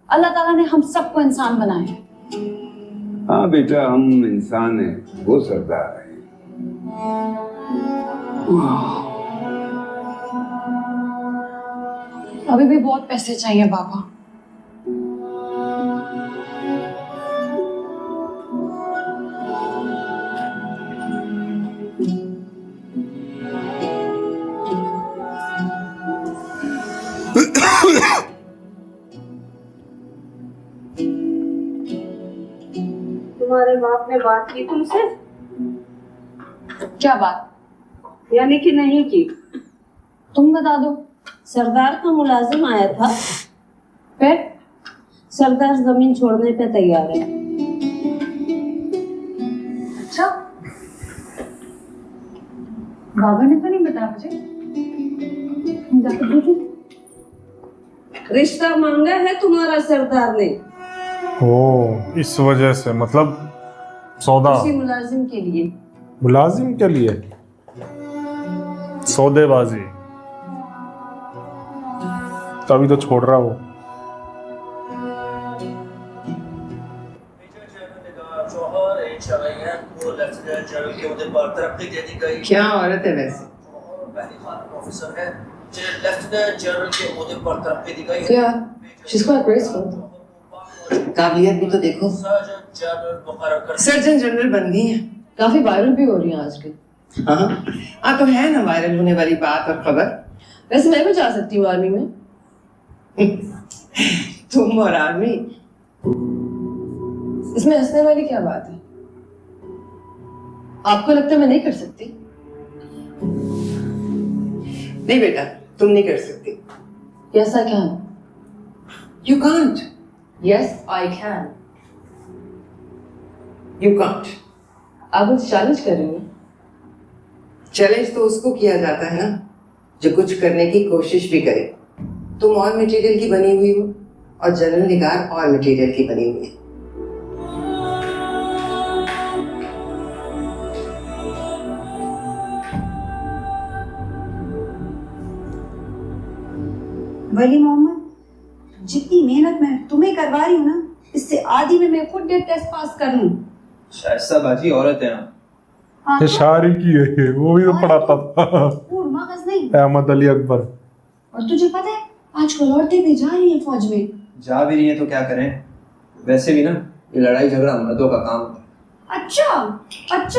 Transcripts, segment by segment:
अल्लाह ताला ने हम सबको इंसान बनाया है। हाँ बेटा, हम इंसान हैं, वो सरदार है। अभी भी बहुत पैसे चाहिए बाबा। तुम्हारे बाप ने बात की तुमसे? क्या बात? यानी कि नहीं की? तुम बता दो। सरदार का मुलाजिम आया था, फिर सरदार जमीन छोड़ने पे तैयार है। अच्छा, बाबा ने तो नहीं बताया मुझे। हम जाकर देखें। रिश्ता मांगा है तुम्हारा सरदार ने, ओ इस वजह से, मतलब सौदा उसी मुलाजिम के लिए। मुलाजिम के लिए सौदेबाजी। तभी तो छोड़ रहा वो। क्या औरत है वैसे? Yeah, she's quite graceful. काबिलियत भी तो देखो, सर्जन जनरल बन गई है। काफी वायरल भी हो रही है आजकल। हाँ तो है ना वायरल होने वाली बात और खबर। वैसे मैं भी जा सकती हूँ आर्मी में। तुम और आर्मी, इसमें हंसने वाली क्या बात है? आपको लगता है मैं नहीं कर सकती? नहीं बेटा, तुम नहीं कर सकती। Yes, I can. You can't. Yes, I can. You can't. आप मुझे चैलेंज कर रही हैं? चैलेंज तो उसको किया जाता है ना जो कुछ करने की कोशिश भी करे। तुम और मटेरियल की बनी हुई हो और जनरल निगार और मटेरियल की बनी हुई है। वली मोहम्मद, जितनी मेहनत मैं तुम्हें करवा रही हूँ ना, इससे आधी में मैं खुद टेस्ट पास कर लूँ। शाइस्ता बाजी औरत है ना। हाँ, ये शायरी की है ये, वो भी तो पढ़ाता था मगज नहीं। अहमद अली अकबर। और तुझे पता है आजकल औरतें भी जा रही हैं फौज में। जा भी रही है तो क्या करें, वैसे भी ना ये लड़ाई झगड़ा मर्दों का काम है। अच्छा,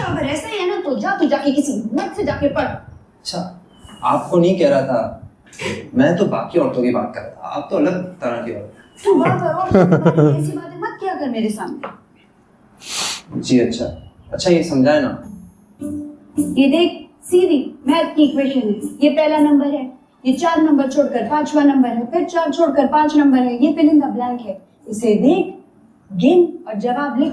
अगर ऐसा ही है ना तो जाके किसी मर्द से जाके पढ़। अच्छा, आपको नहीं कह रहा था, मैं तो बाकी औरतों की बात कर रहा था, आप तो अलग तरह की औरत। तू बात करो, ऐसी बातें मत किया कर मेरे सामने। जी अच्छा ये समझाए ना। ये देख, सीधी मैथ की इक्वेशन है। ये पहला नंबर है, ये 4 नंबर छोड़कर 5वां नंबर है, फिर 4 छोड़कर 5 नंबर है, ये फिल इन द ब्लैंक है। इसे देख, गिन और जवाब लिख।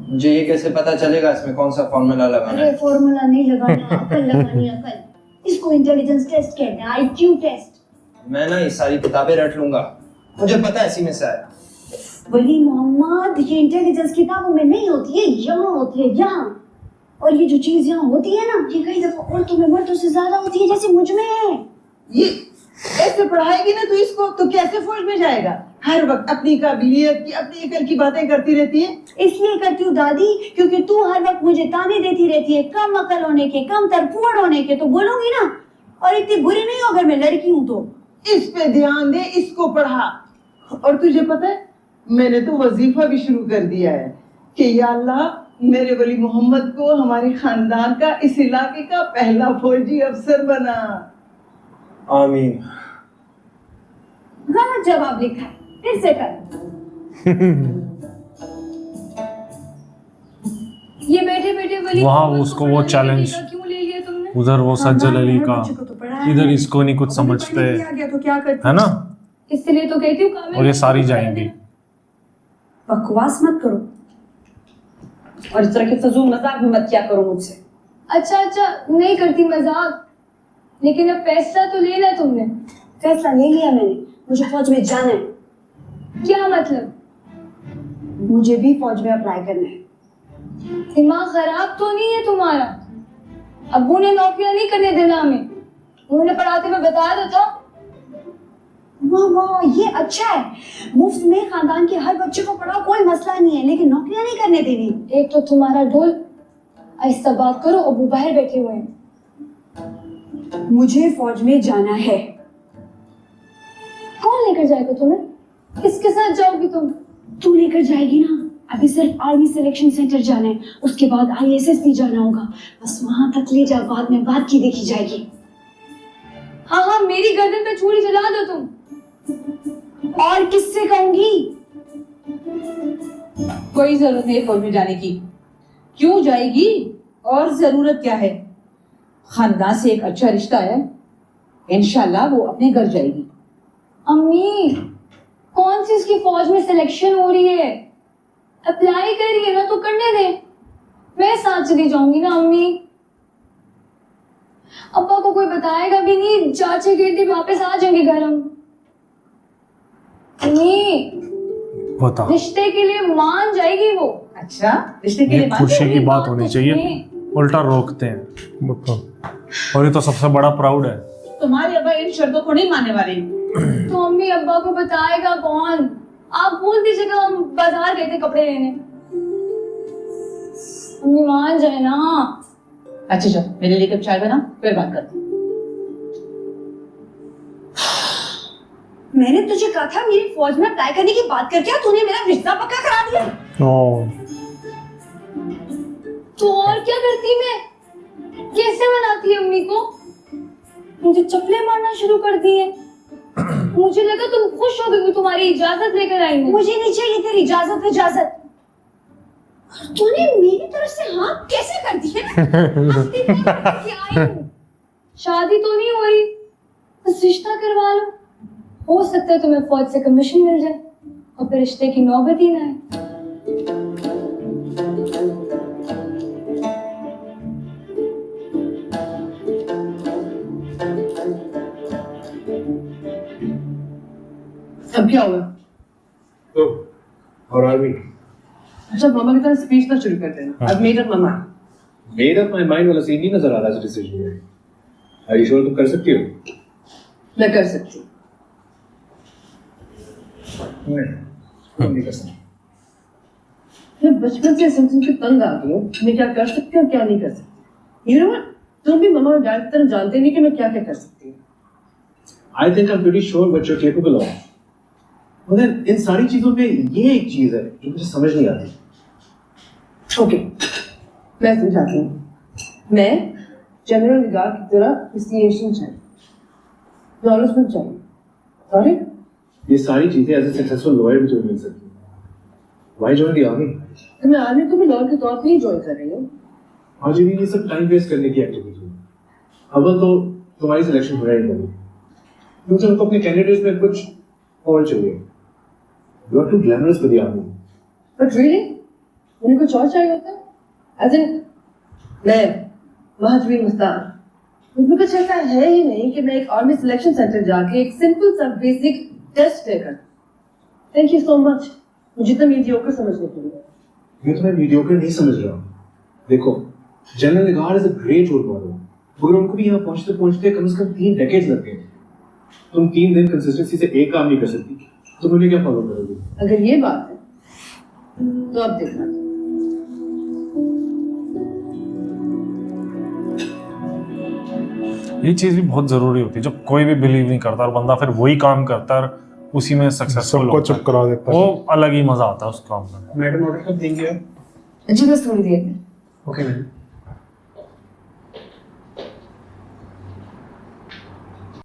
मुझे ये कैसे पता चलेगा इसमें कौन सा फॉर्मूला लगाना अरे है? फॉर्मूला नहीं लगाना, अकल लगानी है, अकल। इसको इंटेलिजेंस टेस्ट कहते हैं, आईक्यू टेस्ट। मैं ना ये सारी किताबें रट लूंगा, मुझे पता है इसी में से आया। वली मोहम्मद, ये इंटेलिजेंस किताबों में नहीं होती है, यहाँ होती है, यहाँ। और ये जो चीज यहाँ होती है ना, ये कई दफा औरतों में मर्दों से ज्यादा होती है, जैसे मुझ में है। ये ऐसे पढ़ाएगी ना तो इसको तो कैसे फौज में जाएगा? हर वक्त अपनी काबिलियत की, अपनी अकल की बातें करती रहती है। इसलिए करती हूँ दादी, क्योंकि तू हर वक्त मुझे ताने देती रहती है कम अकल होने के, कम तरफुअड़ होने के। तो बोलूंगी ना, और इतनी बुरी नहीं हो अगर मैं लड़की हूँ तो। इस पे ध्यान दे, इसको पढ़ा। और तुझे पता है मैंने तो वजीफा भी शुरू कर दिया है कि या अल्लाह, मेरे वली मोहम्मद को हमारे खानदान का, इस इलाके का पहला फौजी अफसर बना। आमीन। गलत जवाब लिखा है, फिर से कर। ये बैठे बैठे वली वहाँ मोहम्मद उसको को वो पढ़ाने चैलेंज, का क्यों ले लिया तुमने? उधर वो सज्जल अली का, बच्चे को तो पढ़ाया इधर है। इसको नहीं कुछ अभी समझते, पढ़ने दिया गया तो क्या करती? है ना? इसलिए तो कहती हूँ काम और ये सारी जाएंगी। बकवास मत करो और इस तरह के फजूल मजाक भी मत किया करो मुझसे। अच्छा, नहीं करती मजाक, लेकिन अब फैसला तो लेना है तुमने। फैसला ले लिया मैंने, मुझे फौज में जाना है। क्या मतलब? मुझे भी फौज में अप्लाई करना है। दिमाग खराब तो नहीं है तुम्हारा? अब्बू ने नौकरियां नहीं करने देना हमें, उन्होंने पढ़ाते हुए बताया तो था। वाह वाह, ये अच्छा है। मुफ्त में खानदान के हर बच्चे को पढ़ाओ, कोई मसला नहीं है, लेकिन नौकरियां नहीं करने देनी। एक तो तुम्हारा ढोल, आहिस्ता बात करो, अबू बाहर बैठे हुए हैं। मुझे फौज में जाना है। कौन लेकर जाएगा तुम्हें? किसके साथ जाओगी तुम? तू लेकर जाएगी ना। अभी सिर्फ आर्मी सिलेक्शन सेंटर जाना है, उसके बाद ISS भी जाना होगा। बस वहां तक ले जा, बाद में बात की देखी जाएगी। हाँ हाँ, मेरी गर्दन पे छुरी चला दो तुम। और किससे कहूंगी? कोई जरूरत नहीं है फौज में जाने की। क्यों जाएगी? और जरूरत क्या है? खानदान से एक अच्छा रिश्ता है, इंशाल्लाह वो अपने घर जाएगी। अम्मी, कौन सी इसकी फौज में सिलेक्शन हो रही है? अप्लाई कर रही है ना, तो करने दे। मैं साथ चली जाऊंगी ना अम्मी। अब्बा को कोई बताएगा भी नहीं, चाचे गिरती वापस आ जाएंगे घर हम। अम्मी, बता, रिश्ते के लिए मान जाएगी वो। अच्छा, रिश्ते के ये लिए मान खुशी जाएगी? की बात होनी चाहिए, उल्टा रोकते हैं। बताओ, और ये तो सबसे बड़ा प्राउड है। तुम्हारे अब्बा इन शर्तों को नहीं मानने वाले। तो अम्मी, अब्बा को बताएगा कौन? आप बोल दीजिएगा हम बाजार गए थे कपड़े लेने। अम्मी मान जाए ना। अच्छा चल, मेरे लिए कप चाय बना, फिर बात करते हैं। मैंने तुझे कहा था मेरी फौज में अप्लाई करने की बात करके, तूने मेरा रिश्ता पक्का करा दिया। ओ, तो और क्या करती मैं? कैसे मनाती है अम्मी को? मुझे चपले मारना शुरू कर दिए। मुझे लगा तुम खुश हो गई, तुम्हारी इजाजत लेकर आई हूँ। मुझे नहीं चाहिए तेरी इजाजत। इजाजत तूने मेरी तरफ से हाँ कैसे कर दिया? शादी तो नहीं हो रही, बस रिश्ता करवा लो। हो सकता है तुम्हें फौज से कमीशन मिल जाए और फिर रिश्ते की नौबत ही ना आए। अब क्या हुआ? तो और आर्मी अच्छा, मामा की तरह स्पीच ना शुरू कर देना। अब made up mama. Made up my mind वाला सीन नहीं नजर आ रहा है डिसीजन में। आर यू श्योर तुम कर सकती हो? मैं कर सकती हूँ। नहीं कर सकती। मैं बचपन से समझ के तंग आ गई हूँ, मैं क्या कर सकती हूँ क्या नहीं कर सकती। यू नो व्हाट, तुम भी मामा और डैड की तरह जानते नहीं कि मैं क्या क्या कर सकती हूँ। I think I am pretty sure what you are capable of. मगर इन सारी चीजों में ये एक चीज है जो मुझे समझ नहीं आती। ओके, मैं समझाती हूँ। मैं जनरल निगार की तरह एप्रिसिएशन चाहिए, नॉलेजमेंट चाहिए। सॉरी, ये सारी चीजें एज ए सक्सेसफुल लॉयर भी तुम्हें मिल सकती हैं। Why join the army? तो मैं आर्मी को भी लॉयर के तौर पे ही ज्वाइन कर रही हूँ। आज ये सब टाइम वेस्ट करने की एक्टिविटी है। अव्वल तो तुम्हारी सिलेक्शन हो रही है, क्योंकि उनको अपने कैंडिडेट्स में कुछ और चाहिए। You are too glamorous for the army. But really उन्हें कुछ और चाहिए होता है? एज इन मैं महाजबीन मुस्तान, मुझे कुछ ऐसा है ही नहीं कि मैं एक आर्मी सिलेक्शन सेंटर जाके एक सिंपल सा बेसिक टेस्ट देकर। थैंक यू सो मच मुझे तो मीडियोकर समझने के लिए। मैं तुम्हें मीडियोकर नहीं समझ रहा हूँ। देखो, general Nigar is a great role model, मगर उनको भी यहाँ पहुँचते पहुँचते कम से कम 3 डेकेड्स लग गए। तुम 3 दिन कंसिस्टेंसी से एक काम नहीं कर सकती, तुम उन्हें क्या फॉलो करोगे? अगर ये बात है तो अब देखना। ये चीज भी बहुत जरूरी होती है जब कोई भी बिलीव नहीं करता और बंदा फिर वही काम करता है और उसी में सक्सेसफुल सबको चुप करा देता है। वो अलग ही मजा आता है उस काम में। मैडम ऑर्डर कब देंगे आप? जी बस थोड़ी देर में। Okay madam.